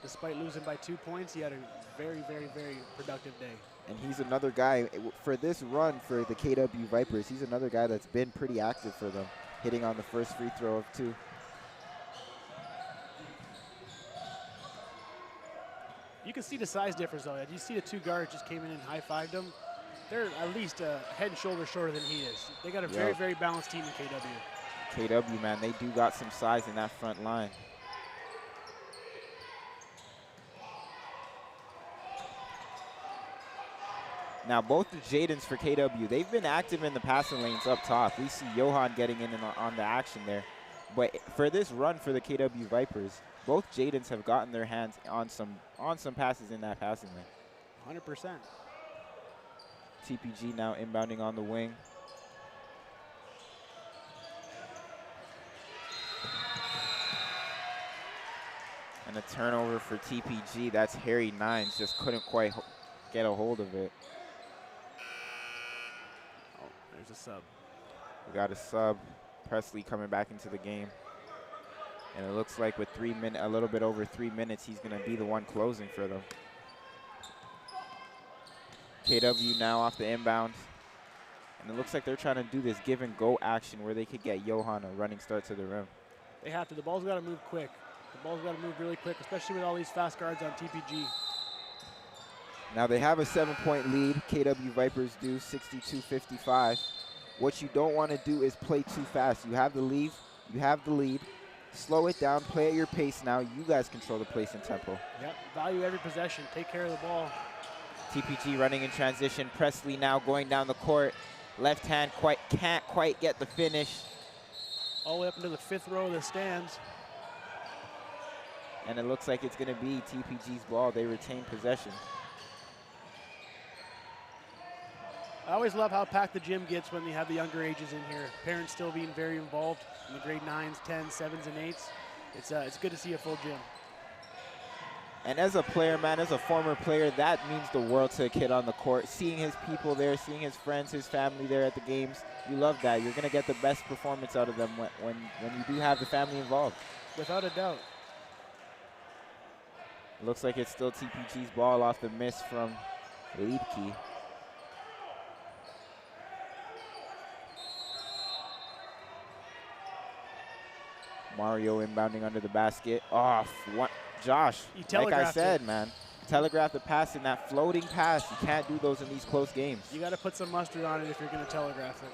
Despite losing by 2 points, he had a very, very, very productive day. And he's another guy, for this run for the KW Vipers, he's another guy that's been pretty active for them, hitting on the first free throw of 2. You can see the size difference, though. You see the 2 guards just came in and high-fived him. They're at least a head and shoulder shorter than he is. They got a very, very balanced team in KW. KW, man, they do got some size in that front line. Now, both the Jadens for KW, they've been active in the passing lanes up top. We see Johan getting in on the action there. But for this run for the KW Vipers, both Jadens have gotten their hands on some passes in that passing lane. 100%. TPG now inbounding on the wing. And a turnover for TPG. That's Harry Nines, just couldn't quite get a hold of it. Oh, there's a sub. We got a sub. Presley coming back into the game. And it looks like with a little bit over 3 minutes, he's going to be the one closing for them. KW now off the inbound. And it looks like they're trying to do this give and go action where they could get Johan a running start to the rim. They have to. The ball's got to move quick. The ball's got to move really quick, especially with all these fast guards on TPG. Now they have a 7-point lead. KW Vipers do 62-55. What you don't want to do is play too fast. You have the lead. You have the lead. Slow it down. Play at your pace now. You guys control the pace and tempo. Yep. Value every possession. Take care of the ball. TPG running in transition. Presley now going down the court. Left hand can't quite get the finish. All the way up into the 5th row of the stands. And it looks like it's going to be TPG's ball. They retain possession. I always love how packed the gym gets when they have the younger ages in here. Parents still being very involved in the grade 9s, 10s, 7s, and 8s. It's good to see a full gym. And as a player, man, as a former player, that means the world to a kid on the court. Seeing his people there, seeing his friends, his family there at the games, you love that. You're going to get the best performance out of them when you do have the family involved. Without a doubt. Looks like it's still TPG's ball off the miss from Liedke. Mario inbounding under the basket. Off. Josh, like I said, man, telegraph the pass in that floating pass. You can't do those in these close games. You got to put some mustard on it if you're going to telegraph it.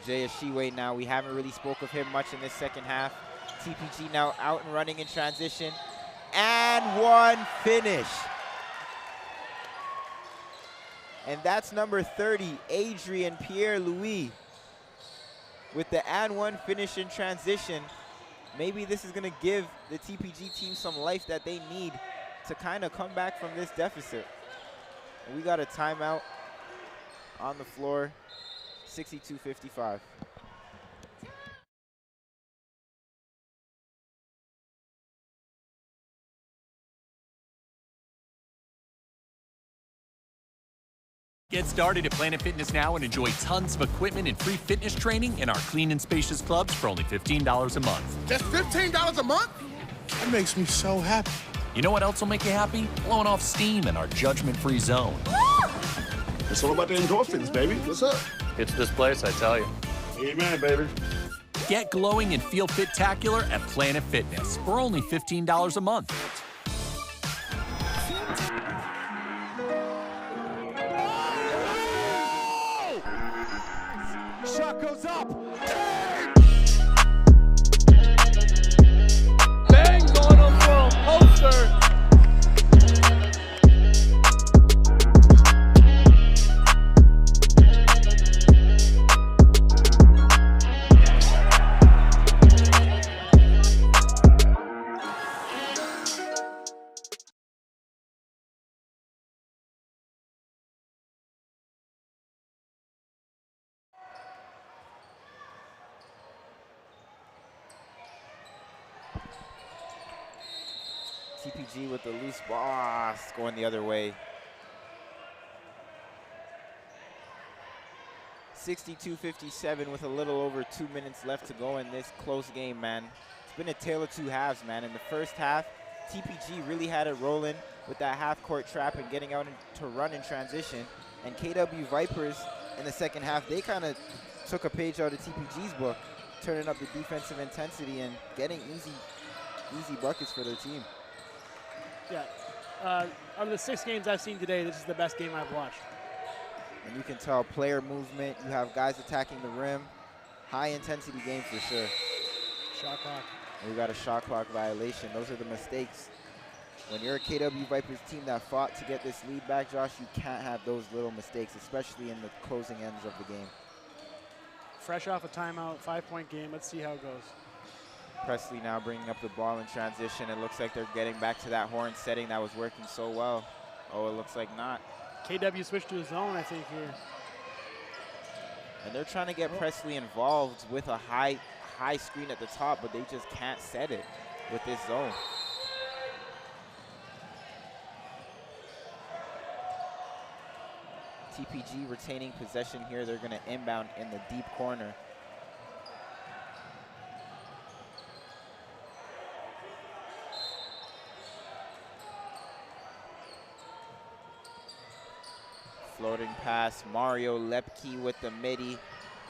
Jay Ashiwe now. We haven't really spoke of him much in this second half. TPG now out and running in transition. And one finish. And that's number 30, Adrian Pierre-Louis, with the and one finish in transition. Maybe this is going to give the TPG team some life that they need to kind of come back from this deficit. And we got a timeout on the floor, 62-55. Get started at Planet Fitness now and enjoy tons of equipment and free fitness training in our clean and spacious clubs for only $15 a month. Just $15 a month? That makes me so happy. You know what else will make you happy? Blowing off steam in our judgment-free zone. It's all about the endorphins, baby. What's up? It's this place, I tell you. Amen, baby. Get glowing and feel fit-tacular at Planet Fitness for only $15 a month. Shot goes up. Bangs on him for a poster. TPG with the loose ball, it's going the other way. 62-57 with a little over 2 minutes left to go in this close game, man. It's been a tale of two halves, man. In the first half, TPG really had it rolling with that half-court trap and getting out to run in transition. And KW Vipers in the second half, they kind of took a page out of TPG's book, turning up the defensive intensity and getting easy buckets for their team. Yeah, out of the 6 games I've seen today, this is the best game I've watched. And you can tell player movement. You have guys attacking the rim. High intensity game for sure. Shot clock. And we got a shot clock violation. Those are the mistakes. When you're a KW Vipers team that fought to get this lead back, Josh, you can't have those little mistakes, especially in the closing ends of the game. Fresh off a timeout, 5-point game. Let's see how it goes. Presley now bringing up the ball in transition. It looks like they're getting back to that horn setting that was working so well. Oh, it looks like not. KW switched to his zone, I think, here. And they're trying to get Presley involved with a high screen at the top, but they just can't set it with this zone. TPG retaining possession here. They're going to inbound in the deep corner. Floating pass, Mario Lepke with the midi.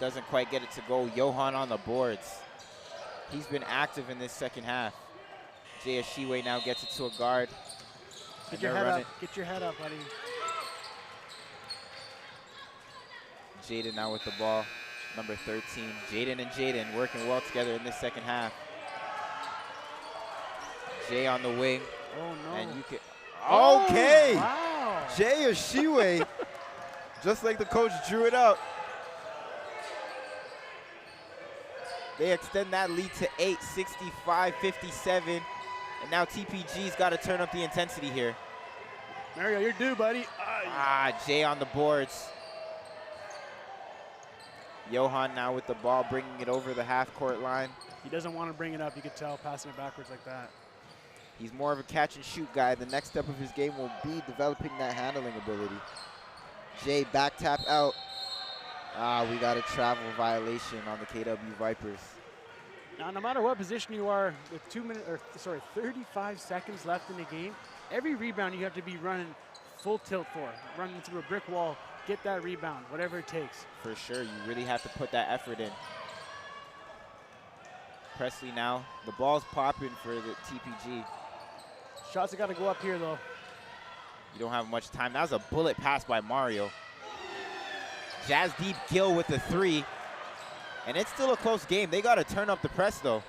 Doesn't quite get it to go. Johan on the boards. He's been active in this second half. Jay Ashiwe now gets it to a guard. Get your head up. Get your head up, buddy. Jaden now with the ball, number 13. Jaden and Jaden working well together in this second half. Jay on the wing. Oh, no. And you can, okay. Oh, wow. Jay Ashiwe, just like the coach drew it up. They extend that lead to 8, 65-57. And now TPG's got to turn up the intensity here. Mario, you're due, buddy. Jay on the boards. Johan now with the ball, bringing it over the half-court line. He doesn't want to bring it up. You could tell, passing it backwards like that. He's more of a catch-and-shoot guy. The next step of his game will be developing that handling ability. Jay back tap out. We got a travel violation on the KW Vipers. Now, no matter what position you are, with 35 seconds left in the game, every rebound you have to be running full tilt for. Running through a brick wall, get that rebound, whatever it takes. For sure, you really have to put that effort in. Presley now, the ball's popping for the TPG. Shots have got to go up here, though. You don't have much time. That was a bullet pass by Mario. Jazz Deep Gill with the 3. And it's still a close game. They got to turn up the press, though.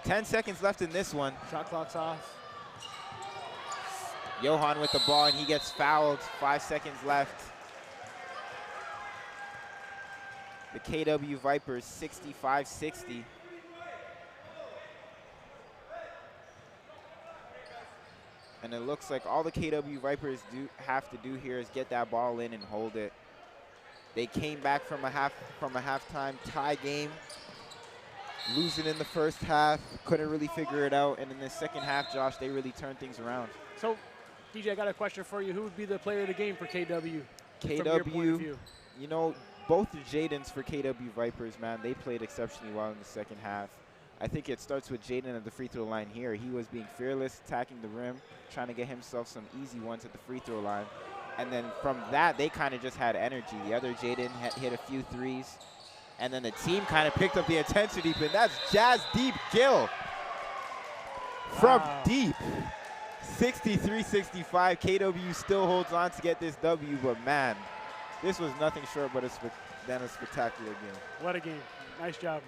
10 seconds left in this one. Shot clock's off. Johan with the ball, and he gets fouled. 5 seconds left. The KW Vipers 65-60. And it looks like all the KW Vipers have to do here is get that ball in and hold it. They came back from a halftime tie game, losing in the first half, couldn't really figure it out, and in the second half, Josh, they really turned things around. So, DJ, I got a question for you. Who would be the player of the game for KW? KW, from your point of view? You know, both the Jadens for KW Vipers, man, they played exceptionally well in the second half. I think it starts with Jaden at the free throw line here. He was being fearless, attacking the rim, trying to get himself some easy ones at the free throw line. And then from that, they kind of just had energy. The other Jaden hit a few threes. And then the team kind of picked up the intensity, but that's Jazz Deep Gill from deep. 63-65. KW still holds on to get this W, but man, this was nothing short but than a spectacular game. What a game. Nice job.